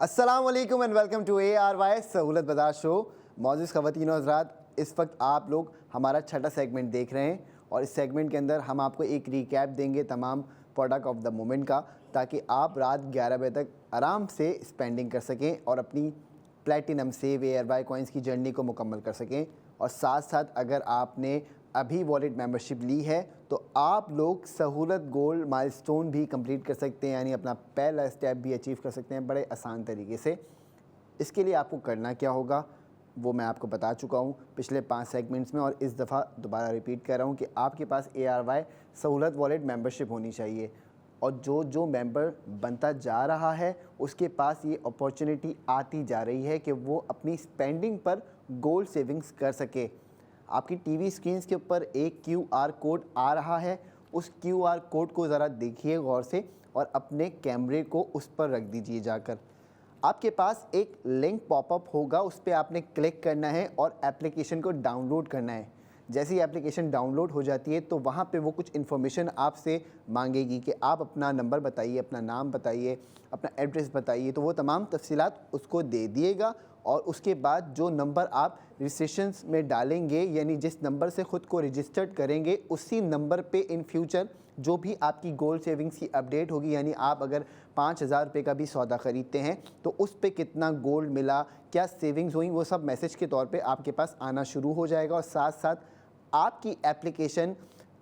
अस्सलाम वालेकुम and welcome to ARY सहूलत बाजार शो। मौजूद ख़वातीन और हज़रात, इस वक्त आप लोग हमारा छठा सेगमेंट देख रहे हैं और इस सेगमेंट के अंदर हम आपको एक रिकैप देंगे तमाम प्रोडक्ट ऑफ द मोमेंट का, ताकि आप रात 11 बजे तक आराम से स्पेंडिंग कर सकें और अपनी प्लेटिनम सेव ARY कॉइन्स की जर्नी को मुकम्मल कर सकें। और साथ साथ अगर आपने अभी वॉलेट मेंबरशिप ली है तो आप लोग सहूलत गोल्ड माइलस्टोन भी कंप्लीट कर सकते हैं, यानी अपना पहला स्टेप भी अचीव कर सकते हैं बड़े आसान तरीके से। इसके लिए आपको करना क्या होगा वो मैं आपको बता चुका हूँ पिछले 5 सेगमेंट्स में, और इस दफ़ा दोबारा रिपीट कर रहा हूँ कि आपके पास ARY सहूलत वॉलेट मेंबरशिप होनी चाहिए। और जो मेंबर बनता जा रहा है उसके पास ये अपॉर्चुनिटी आती जा रही है कि वो अपनी स्पेंडिंग पर गोल्ड सेविंग्स कर सके। आपकी टीवी स्क्रीन्स के ऊपर एक QR कोड आ रहा है, उस QR कोड को ज़रा देखिए गौर से और अपने कैमरे को उस पर रख दीजिए जाकर। आपके पास एक लिंक पॉपअप होगा, उस पर आपने क्लिक करना है और एप्लीकेशन को डाउनलोड करना है। जैसे ही एप्लीकेशन डाउनलोड हो जाती है तो वहाँ पे वो कुछ इन्फॉर्मेशन आपसे मांगेगी कि आप अपना नंबर बताइए, अपना नाम बताइए, अपना एड्रेस बताइए, तो वो तमाम तफसीलात उसको दे दिएगा। और उसके बाद जो नंबर आप रजिस्ट्रेशन में डालेंगे, यानी जिस नंबर से ख़ुद को रजिस्टर्ड करेंगे, उसी नंबर पे इन फ्यूचर जो भी आपकी गोल्ड सेविंग्स की अपडेट होगी, यानी आप अगर 5,000 रुपये का भी सौदा ख़रीदते हैं तो उस पे कितना गोल्ड मिला, क्या सेविंग्स हुई, वो सब मैसेज के तौर पे आपके पास आना शुरू हो जाएगा। और साथ साथ आपकी एप्लीकेशन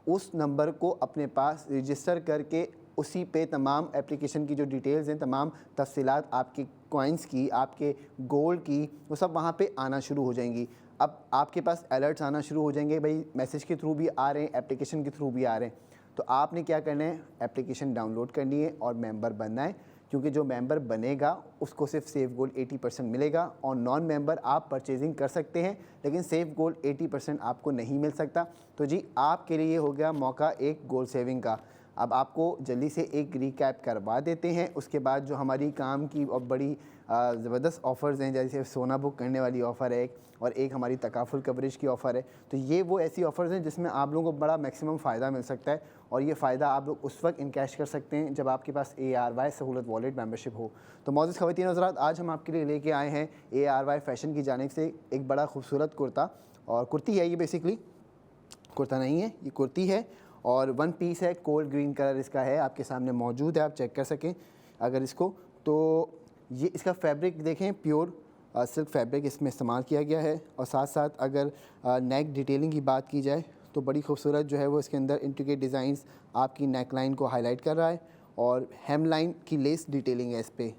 उस नंबर को अपने पास रजिस्टर करके उसी पे तमाम एप्लीकेशन की जो डिटेल्स हैं, तमाम तफसीलात आपके कॉइन्स की, आपके गोल्ड की, वो सब वहाँ पे आना शुरू हो जाएंगी। अब आपके पास अलर्ट्स आना शुरू हो जाएंगे, भाई मैसेज के थ्रू भी आ रहे हैं, एप्लीकेशन के थ्रू भी आ रहे हैं। तो आपने क्या करना है, एप्लीकेशन डाउनलोड करनी है और मेंबर बनना है, क्योंकि जो मेंबर बनेगा उसको सिर्फ सेफ गोल्ड 80% मिलेगा। और नॉन मेंबर आप परचेजिंग कर सकते हैं, लेकिन सेफ गोल्ड 80% आपको नहीं मिल सकता। तो जी आपके लिए हो गया मौका एक गोल्ड सेविंग का। अब आपको जल्दी से एक रिकैप करवा देते हैं, उसके बाद जो हमारी काम की और बड़ी ज़बरदस्त ऑफ़र्स हैं, जैसे सोना बुक करने वाली ऑफ़र है और एक हमारी तकाफुल कवरेज की ऑफ़र है। तो ये वो ऐसी ऑफ़र्स हैं जिसमें आप लोगों को बड़ा मैक्सिमम फ़ायदा मिल सकता है, और ये फ़ायदा आप लोग उस वक्त इनकैश कर सकते हैं जब आपके पास ARY सहूलत वॉलेट मेंबरशिप हो। तो मौजूद ख़वातीन हज़रात, आज हम आपके लिए लेके आए हैं ARY फ़ैशन की जानिब से एक बड़ा खूबसूरत कुर्ता, और कुर्ती है ये, बेसिकली कुर्ता नहीं है, ये कुर्ती है और 1 पीस है, कोल्ड ग्रीन कलर इसका है, आपके सामने मौजूद है, आप चेक कर सकें अगर इसको। तो ये इसका फैब्रिक देखें, प्योर सिल्क फैब्रिक इसमें इस्तेमाल किया गया है। और साथ साथ अगर नेक डिटेलिंग की बात की जाए तो बड़ी खूबसूरत जो है वो इसके अंदर इंट्रिकेट डिज़ाइंस आपकी नेक लाइन को हाईलाइट कर रहा है, और हेम लाइन की लेस डिटेलिंग है इस पर।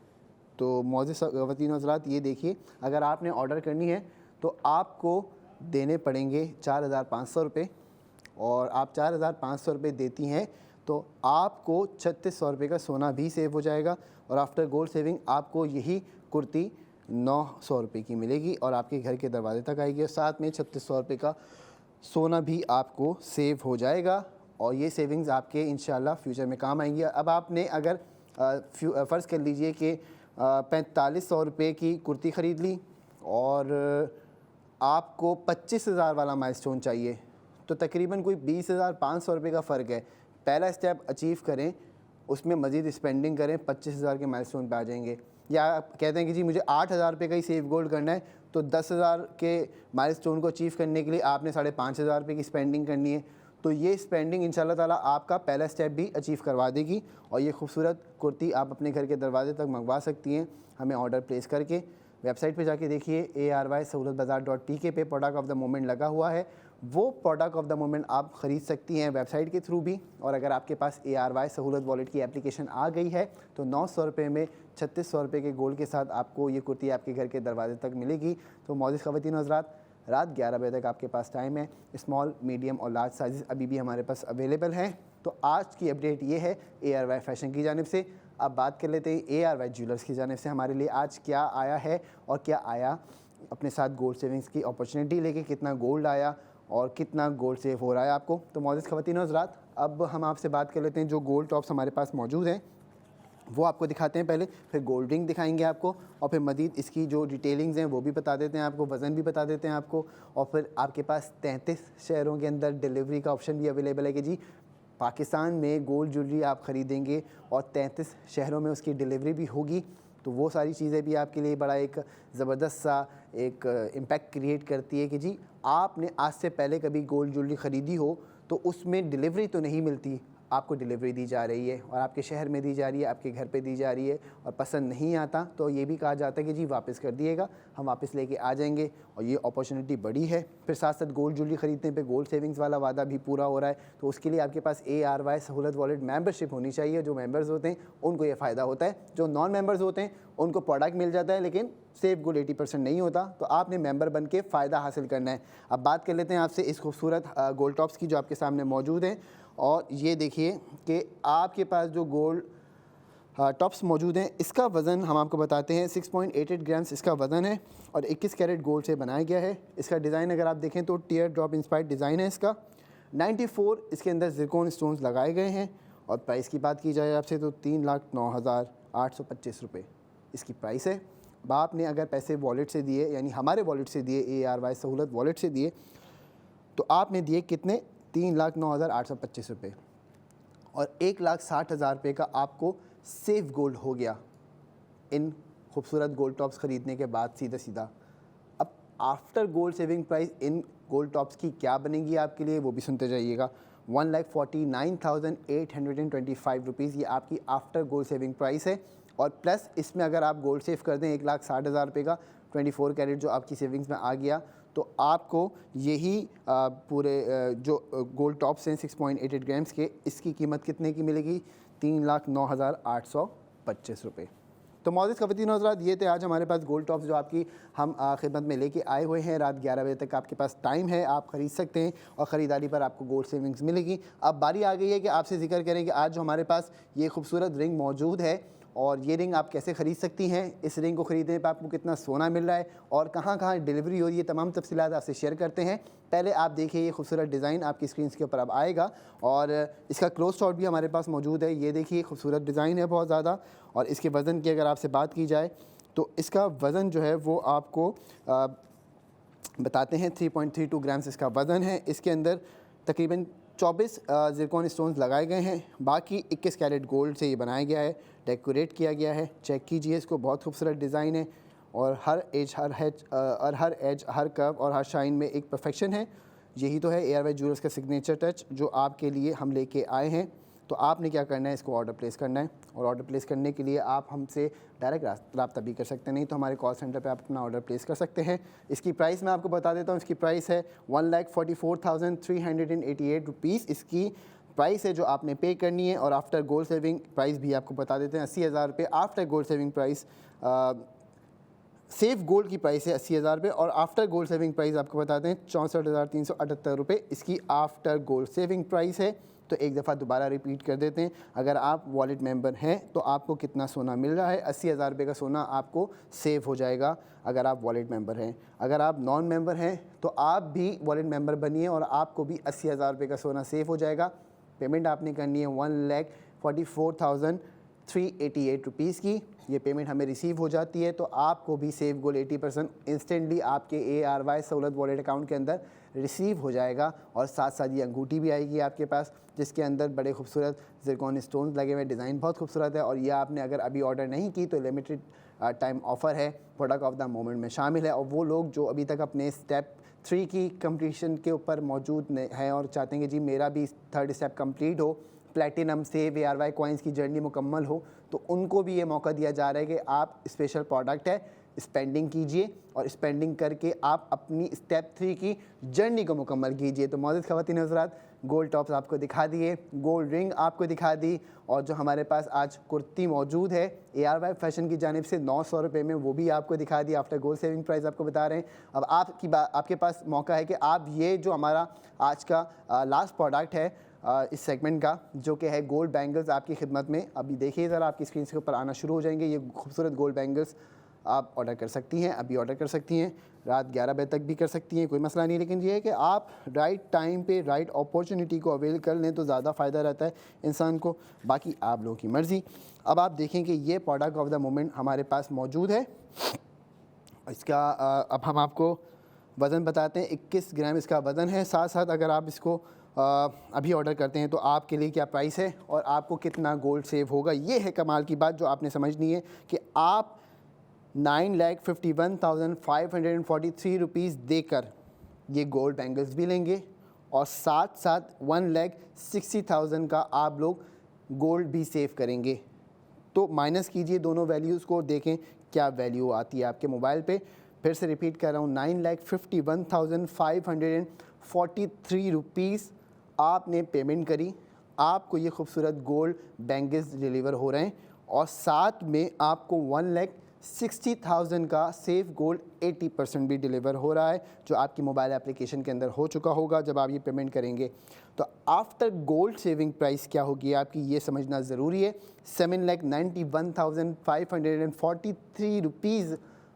तो मौजूद ख़वातीन हज़रात, ये देखिए, अगर आपने ऑर्डर करनी है तो आपको देने पड़ेंगे 4,500 रुपये, और आप 4,500 रुपये देती हैं तो आपको 3,600 रुपये का सोना भी सेव हो जाएगा। और आफ्टर गोल्ड सेविंग आपको यही कुर्ती 900 रुपये की मिलेगी और आपके घर के दरवाजे तक आएगी, और साथ में 3,600 रुपये का सोना भी आपको सेव हो जाएगा। और ये सेविंग्स आपके इंशाल्लाह फ्यूचर में काम आएंगी। अब आपने अगर फ़र्ज़ कर लीजिए कि 4,500 रुपये की कुर्ती ख़रीद ली और आपको 25,000 वाला माइलस्टोन चाहिए, तो तकरीबन कोई 20,500 रुपये का फ़र्क है। पहला स्टेप अचीव करें, उसमें मज़ीद स्पेंडिंग करें, 25,000 के माइलस्टोन पे आ जाएंगे। या आप कहते हैं कि जी मुझे 8,000 रुपये का ही सेफ गोल्ड करना है, तो 10,000 के माइलस्टोन को अचीव करने के लिए आपने 5,500 रुपये की स्पेंडिंग करनी है। तो ये स्पेंडिंग इंशाल्लाह ताला आपका पहला स्टेप भी अचीव करवा देगी, और ये खूबसूरत कुर्ती आप अपने घर के दरवाजे तक मंगवा सकती हैं हमें ऑर्डर प्लेस करके। वेबसाइट पे जाके देखिए, ARY sahulatbazaar.tk पे प्रोडक्ट ऑफ द मोमेंट लगा हुआ है, वो प्रोडक्ट ऑफ द मोमेंट आप ख़रीद सकती हैं वेबसाइट के थ्रू भी। और अगर आपके पास ARY सहूलत वॉलेट की एप्लीकेशन आ गई है तो 900 रुपये में 3,600 रुपये के गोल्ड के साथ आपको ये कुर्ती आपके घर के दरवाजे तक मिलेगी। तो मौजूद ख़वातीन हज़रात, रात 11 बजे तक आपके पास टाइम है। स्मॉल, मीडियम और लार्ज साइज़ अभी भी हमारे पास अवेलेबल हैं। तो आज की अपडेट ये है ARY फ़ैशन की जानिब से। अब बात कर लेते हैं ARY ज्वेलर्स की जानिब से हमारे लिए आज क्या आया है, और क्या आया अपने साथ गोल्ड सेविंग्स की अपॉर्चुनिटी लेके, कितना गोल्ड आया और कितना गोल्ड सेव हो रहा है आपको। तो मौजूद ख़वातीन हज़रात, अब हम आपसे बात कर लेते हैं जो गोल्ड टॉप्स हमारे पास मौजूद हैं वो आपको दिखाते हैं पहले, फिर गोल्ड रिंग दिखाएंगे आपको, और फिर मज़ीद इसकी जो डिटेलिंग्स हैं वो भी बता देते हैं आपको, वज़न भी बता देते हैं आपको। और फिर आपके पास 33 शहरों के अंदर डिलीवरी का ऑप्शन भी अवेलेबल है कि जी पाकिस्तान में गोल्ड ज्वेलरी आप ख़रीदेंगे और 33 शहरों में उसकी डिलीवरी भी होगी। तो वो सारी चीज़ें भी आपके लिए बड़ा एक ज़बरदस्त सा एक इम्पैक्ट क्रिएट करती है कि जी आपने आज से पहले कभी गोल्ड ज्वेलरी ख़रीदी हो तो उसमें डिलीवरी तो नहीं मिलती, आपको डिलीवरी दी जा रही है और आपके शहर में दी जा रही है, आपके घर पे दी जा रही है और पसंद नहीं आता तो ये भी कहा जाता है कि जी वापस कर दिएगा, हम वापस लेके आ जाएंगे और ये अपॉर्चुनिटी बड़ी है। फिर साथ साथ गोल्ड ज्वेलरी ख़रीदने पे गोल्ड सेविंग्स वाला वादा भी पूरा हो रहा है, तो उसके लिए आपके पास ARY सहूलत वॉलेट मेंबरशिप होनी चाहिए। जो मेंबर्स होते हैं उनको ये फ़ायदा होता है, जो नॉन मेंबर्स होते हैं उनको प्रोडक्ट मिल जाता है लेकिन सेफ गोल्ड 80% नहीं होता, तो आपने मेंबर बन के फ़ायदा हासिल करना है। अब बात कर लेते हैं आपसे इस खूबसूरत गोल्ड टॉप्स की जो आपके सामने मौजूद हैं। और ये देखिए कि आपके पास जो गोल्ड टॉप्स मौजूद हैं, इसका वज़न हम आपको बताते हैं 6.88 ग्राम्स इसका वज़न है और 21 कैरेट गोल्ड से बनाया गया है। इसका डिज़ाइन अगर आप देखें तो टीयर ड्रॉप इंस्पायर्ड डिज़ाइन है इसका। 94 इसके अंदर ज़िरकॉन स्टोन्स लगाए गए हैं और प्राइस की बात की जाए आपसे तो 3,09,825 रुपये इसकी प्राइस है। अब आपने अगर पैसे वॉलेट से दिए, यानी हमारे वॉलेट से दिए, ARY सहूलत वॉलेट से दिए, तो आपने दिए कितने? 3,09,825 रुपये और 1,60,000 रुपये का आपको सेफ गोल्ड हो गया इन खूबसूरत गोल्ड टॉप्स ख़रीदने के बाद सीधा। अब after gold saving price in gold tops की क्या बनेगी आपके लिए, वो भी सुनते जाइएगा। 1,49,825 रुपीज़ ये आपकी आफ्टर गोल्ड सेविंग प्राइस है और प्लस इसमें अगर आप गोल्ड सेव कर दें 1,60,000 रुपये का 24 कैरेट जो आपकी सेविंग्स में आ गया, तो आपको यही पूरे जो गोल्ड टॉप्स हैं 6.88 ग्राम्स के, इसकी कीमत कितने की मिलेगी? 3,09,825 रुपये। तो मौजूद ख़वातीन हज़रात, ये थे आज हमारे पास गोल्ड टॉप्स जो आपकी हम खिदमत में लेके आए हुए हैं। रात 11 बजे तक आपके पास टाइम है, आप ख़रीद सकते हैं और ख़रीदारी पर आपको गोल्ड सेविंग्स मिलेगी। अब बारी आ गई है कि आपसे जिक्र करें कि आज जो हमारे पास ये खूबसूरत रिंग मौजूद है और ये रिंग आप कैसे ख़रीद सकती हैं, इस रिंग को ख़रीदने पर आपको कितना सोना मिल रहा है और कहाँ कहाँ डिलीवरी हो रही है, तमाम तफसीलात आपसे शेयर करते हैं। पहले आप देखिए ये खूबसूरत डिज़ाइन आपकी स्क्रीन के ऊपर अब आएगा और इसका क्लोज शॉट भी हमारे पास मौजूद है। ये देखिए खूबसूरत डिज़ाइन है बहुत ज़्यादा और इसके वज़न की अगर आपसे बात की जाए तो इसका वज़न जो है वो आपको बताते हैं 3.32 ग्राम्स इसका वज़न है। इसके अंदर तकरीबन 24 ज़िरकॉन स्टोन्स लगाए गए हैं, बाकी 21 कैरेट गोल्ड से ये बनाया गया है, डेकोरेट किया गया है। चेक कीजिए इसको, बहुत खूबसूरत डिज़ाइन है और हर एज हर कर्व और हर शाइन में एक परफेक्शन है। यही तो है ARY ज्वेलर्स का सिग्नेचर टच जो आपके लिए हम लेके आए हैं। तो आपने क्या करना है, इसको ऑर्डर प्लेस करना है और ऑर्डर प्लेस करने के लिए आप हमसे डायरेक्ट रब्ता भी कर सकते हैं, नहीं तो हमारे कॉल सेंटर पे आप अपना ऑर्डर प्लेस कर सकते हैं। इसकी प्राइस मैं आपको बता देता हूँ, इसकी प्राइस है 1,44,388 रुपीज़ इसकी प्राइस है जो आपने पे करनी है। और आफ्टर गोल्ड सेविंग प्राइस भी आपको बता देते हैं 80,000 रुपये after gold saving price. Safe gold की प्राइस है 80,000 रुपये और आफ्टर गोल्ड सेविंग प्राइस आपको बताते हैं 64,378 रुपये इसकी आफ्टर गोल्ड सेविंग प्राइस है। तो एक दफ़ा दोबारा रिपीट कर देते हैं, अगर आप वॉलेट मेंबर हैं तो आपको कितना सोना मिल रहा है? 80,000 रुपये का सोना आपको सेव हो जाएगा अगर आप वॉलेट मेंबर हैं। अगर आप नॉन मेंबर हैं तो आप भी वॉलेट मेंबर बनिए और आपको भी 80,000 रुपये का सोना सेव हो जाएगा। पेमेंट आपने करनी है 1,44,388 रुपीज़ की। ये पेमेंट हमें रिसीव हो जाती है तो आपको भी सेव गोल्ड 80% इंस्टेंटली आपके ARY सहूलत वॉलेट अकाउंट के अंदर रिसीव हो जाएगा। और साथ साथ ये अंगूठी भी आएगी आपके पास जिसके अंदर बड़े खूबसूरत ज़िरकॉन स्टोन्स लगे हुए, डिज़ाइन बहुत खूबसूरत है। और ये आपने अगर अभी ऑर्डर नहीं की तो लिमिटेड टाइम ऑफ़र है, प्रोडक्ट ऑफ द मोमेंट में शामिल है। और वो लोग जो अभी तक अपने स्टेप 3 की कंप्लीशन के ऊपर मौजूद हैं और चाहते हैं कि जी मेरा भी 3rd स्टेप कंप्लीट हो, प्लेटिनम से ARY कॉइन्स की जर्नी मुकम्मल हो, तो उनको भी ये मौका दिया जा रहा है कि आप स्पेशल प्रोडक्ट है, स्पेंडिंग कीजिए और स्पेंडिंग करके आप अपनी स्टेप 3 की जर्नी को मुकम्मल कीजिए। तो मौजूद ख़वातीन हज़रात, गोल्ड टॉप्स आपको दिखा दिए, गोल्ड रिंग आपको दिखा दी और जो हमारे पास आज कुर्ती मौजूद है ARY फैशन की जानिब से 900 रुपये में, वो भी आपको दिखा दी। आफ्टर गोल्ड सेविंग प्राइस आपको बता रहे हैं। अब आपके पास मौका है कि आप ये जो हमारा आज का लास्ट प्रोडक्ट है इस सेगमेंट का, जो कि है गोल्ड बैंगल्स आपकी खिदमत में, अभी देखिए ज़रा आपकी स्क्रीन के ऊपर आना शुरू हो जाएंगे। ये खूबसूरत गोल्ड बैंगल्स आप ऑर्डर कर सकती हैं, अभी ऑर्डर कर सकती हैं, रात 11 बजे तक भी कर सकती हैं, कोई मसला नहीं। लेकिन ये है कि आप राइट टाइम पे राइट अपॉर्चुनिटी को अवेल कर लें तो ज़्यादा फ़ायदा रहता है इंसान को, बाकी आप लोगों की मर्ज़ी। अब आप देखें कि ये प्रोडक्ट ऑफ द मोमेंट हमारे पास मौजूद है। इसका अब हम आपको वज़न बताते हैं, 21 ग्राम इसका वज़न है। साथ साथ अगर आप इसको अभी ऑर्डर करते हैं तो आपके लिए क्या प्राइस है और आपको कितना गोल्ड सेव होगा। ये है कमाल की बात जो आपने समझनी है कि आप 9,51,543 रुपीज़ देकर ये गोल्ड बैंगल्स भी लेंगे और साथ साथ 1,60,000 का आप लोग गोल्ड भी सेव करेंगे। तो माइनस कीजिए दोनों वैल्यूज़ को, देखें क्या वैल्यू आती है आपके मोबाइल पे। फिर से रिपीट कर रहा हूँ, 9,51,543 रुपीज़ आपने पेमेंट करी, आपको ये खूबसूरत गोल्ड बैंगल्स डिलीवर हो रहे हैं और साथ में आपको 1,60,000 का सेफ गोल्ड 80% भी डिलीवर हो रहा है, जो आपकी मोबाइल एप्लीकेशन के अंदर हो चुका होगा जब आप ये पेमेंट करेंगे। तो आफ्टर गोल्ड सेविंग प्राइस क्या होगी आपकी, ये समझना ज़रूरी है। 7,91,543 रुपीज़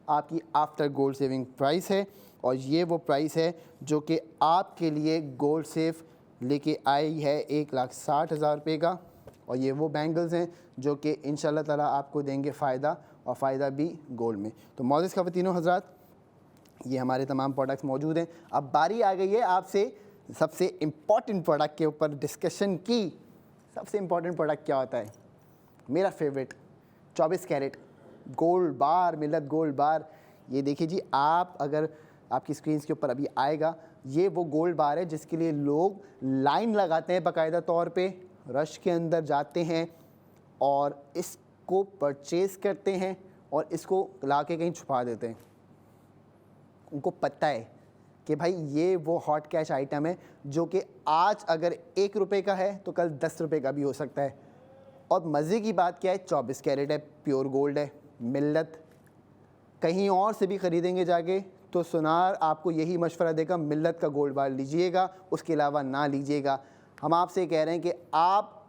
आपकी आफ्टर गोल्ड सेविंग प्राइस है और ये वो प्राइस है जो कि आपके लिए गोल्ड सेफ लेके आई है 1,60,000 रुपये का। और ये वो बैंगल्स हैं जो कि इंशाल्लाह ताला आपको देंगे फ़ायदा और फ़ायदा भी गोल्ड में। तो मौजूद ख़वातीनो हज़रात, ये हमारे तमाम प्रोडक्ट्स मौजूद हैं। अब बारी आ गई है आपसे सबसे इम्पॉर्टेंट प्रोडक्ट के ऊपर डिस्कशन की। सबसे इम्पॉर्टेंट प्रोडक्ट क्या होता है? मेरा फेवरेट 24 कैरेट गोल्ड बार, मिलत गोल्ड बार। ये देखिए जी, आप अगर आपकी स्क्रीन के ऊपर अभी आएगा, ये वो गोल्ड बार है जिसके लिए लोग लाइन लगाते हैं बाकायदा तौर पे, रश के अंदर जाते हैं और इसको परचेज़ करते हैं और इसको ला के कहीं छुपा देते हैं। उनको पता है कि भाई ये वो हॉट कैश आइटम है जो कि आज अगर 1 रुपये का है तो कल 10 रुपये का भी हो सकता है। और मज़े की बात क्या है, 24 कैरेट है, प्योर गोल्ड है, मिल्लत। कहीं और से भी ख़रीदेंगे जाके तो सुनार आपको यही मशवरा देगा, मिल्लत का गोल्ड बार लीजिएगा, उसके अलावा ना लीजिएगा। हम आपसे कह रहे हैं कि आप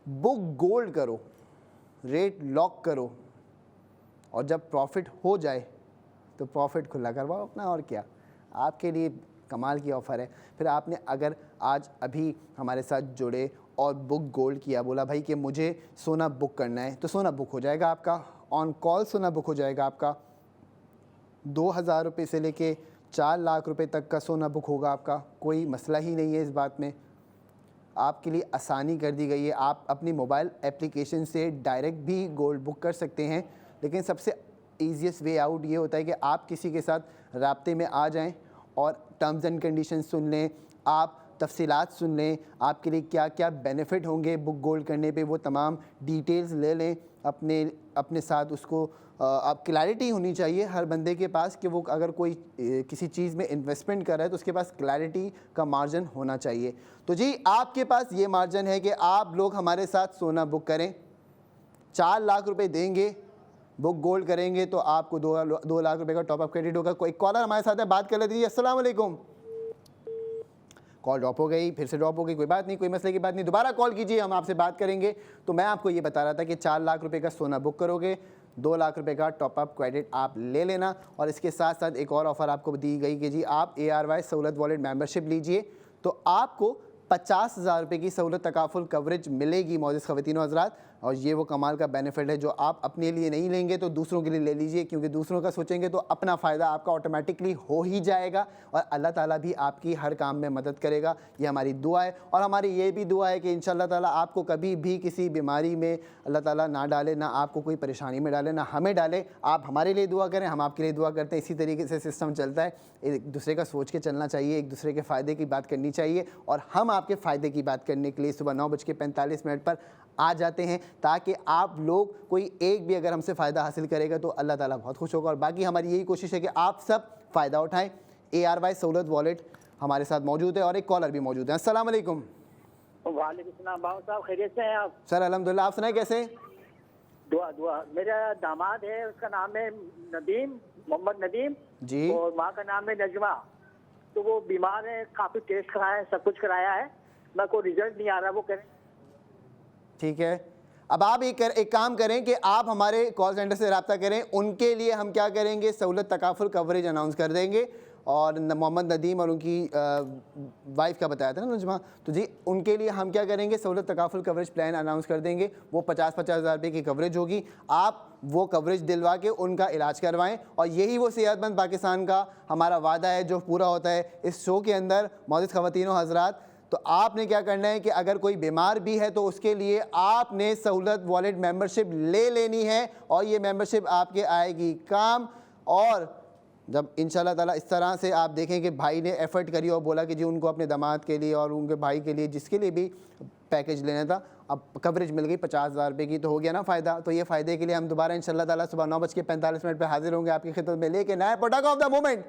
बुक गोल्ड करो, रेट लॉक करो और जब प्रॉफिट हो जाए तो प्रॉफिट खुला करवाओ अपना। और क्या, आपके लिए कमाल की ऑफ़र है। फिर आपने अगर आज अभी हमारे साथ जुड़े और बुक गोल्ड किया, बोला भाई कि मुझे सोना बुक करना है, तो सोना बुक हो जाएगा आपका, ऑन कॉल सोना बुक हो जाएगा आपका। 2,000 रुपये से लेके 4 लाख रुपए तक का सोना बुक होगा आपका, कोई मसला ही नहीं है इस बात में। आपके लिए आसानी कर दी गई है, आप अपनी मोबाइल एप्लीकेशन से डायरेक्ट भी गोल्ड बुक कर सकते हैं। लेकिन सबसे ईजीएस्ट वे आउट ये होता है कि आप किसी के साथ राब्ते में आ जाएं और टर्म्स एंड कंडीशंस सुन लें, आप तफसीलात सुन लें, आपके लिए क्या क्या बेनिफिट होंगे बुक गोल्ड करने पे, वो तमाम डिटेल्स ले लें अपने साथ। उसको आप क्लैरिटी होनी चाहिए हर बंदे के पास कि वो अगर कोई किसी चीज़ में इन्वेस्टमेंट कर रहा है तो उसके पास क्लैरिटी का मार्जिन होना चाहिए। तो जी, आपके पास ये मार्जिन है कि आप लोग हमारे साथ सोना बुक करें, 4 लाख रुपए देंगे, बुक गोल्ड करेंगे तो आपको 2 लाख रुपए का टॉपअप क्रेडिट होगा। कोई कॉलर हमारे साथ है, बात कर लेते हैं। अस्सलाम वालेकुम। कॉल ड्रॉप हो गई, फिर से ड्रॉप हो गई, कोई बात नहीं, कोई मसले की बात नहीं, दोबारा कॉल कीजिए, हम आपसे बात करेंगे। तो मैं आपको ये बता रहा था कि 4 लाख रुपए का सोना बुक करोगे, 2 लाख रुपए का टॉपअप क्रेडिट आप ले लेना। और इसके साथ साथ एक और ऑफ़र आपको दी गई कि जी आप ARY सहूलत वॉलेट मेंबरशिप लीजिए तो आपको 50,000 रुपये की सहूलत तकाफुल कवरेज मिलेगी मौजूद ख़वातीनो हज़रात। और ये वो कमाल का बेनिफिट है जो आप अपने लिए नहीं लेंगे तो दूसरों के लिए ले लीजिए, क्योंकि दूसरों का सोचेंगे तो अपना फ़ायदा आपका ऑटोमेटिकली हो ही जाएगा और अल्लाह ताला भी आपकी हर काम में मदद करेगा। ये हमारी दुआ है और हमारी ये भी दुआ है कि इंशाअल्लाह ताला आपको कभी भी किसी बीमारी में अल्लाह ताला ना डाले, ना आपको कोई परेशानी में डाले, ना हमें डाले। आप हमारे लिए दुआ करें, हम आपके लिए दुआ करते हैं। इसी तरीके से सिस्टम चलता है, एक दूसरे का सोच के चलना चाहिए, एक दूसरे के फ़ायदे की बात करनी चाहिए। और हम आपके फ़ायदे की बात करने के लिए सुबह 9:45 पर आ जाते हैं ताकि आप लोग कोई एक भी अगर हमसे फ़ायदा हासिल करेगा तो अल्लाह ताला बहुत खुश होगा। और बाकी हमारी यही कोशिश है कि आप सब फ़ायदा उठाएं। ARY सहूलत वॉलेट हमारे साथ मौजूद है और एक कॉलर भी मौजूद है। अस्सलाम वालेकुम। वालेकुम सलाम। बाबू साहब खैरियत से हैं आप? सर अल्हम्दुलिल्लाह, आप सुनाए कैसे? दुआ दुआ। मेरा दामाद है, उसका नाम है नदीम, मोहम्मद नदीम जी, और माँ का नाम है नजमा। तो वो बीमार है, काफ़ी टेस्ट कराया है, सब कुछ कराया है, ना कोई रिजल्ट नहीं आ रहा। वो करें ठीक है। अब आप एक काम करें कि आप हमारे कॉल सेंटर से रब्ता करें, उनके लिए हम क्या करेंगे, सहूलत तकाफुल कवरेज अनाउंस कर देंगे। और मोहम्मद नदीम और उनकी वाइफ का बताया था ना नजमा, तो जी उनके लिए हम क्या करेंगे, सहूलत तकाफुल कवरेज प्लान अनाउंस कर देंगे। वो 50-50 हज़ार रुपये की कवरेज होगी, आप वो कवरेज दिलवा के उनका इलाज करवाएं। और यही वो सेहतमंद पाकिस्तान का हमारा वादा है जो पूरा होता है इस शो के अंदर मौजूद ख़वातीनो हज़रात। तो आपने क्या करना है कि अगर कोई बीमार भी है तो उसके लिए आपने सहूलत वॉलेट मेंबरशिप ले लेनी है और ये मेंबरशिप आपके आएगी काम। और जब इंशाल्लाह ताला इस तरह से आप देखें कि भाई ने एफ़र्ट करी और बोला कि जी उनको अपने दामाद के लिए और उनके भाई के लिए जिसके लिए भी पैकेज लेना था, अब कवरेज मिल गई 50,000 रुपये की, तो हो गया ना फ़ायदा। तो ये फ़ायदे के लिए हम दोबारा इंशाल्लाह ताला सुबह 9:45 पर हाजिर होंगे आपकी खिदमत में लेके नया प्रोडक्ट ऑफ द मोमेंट।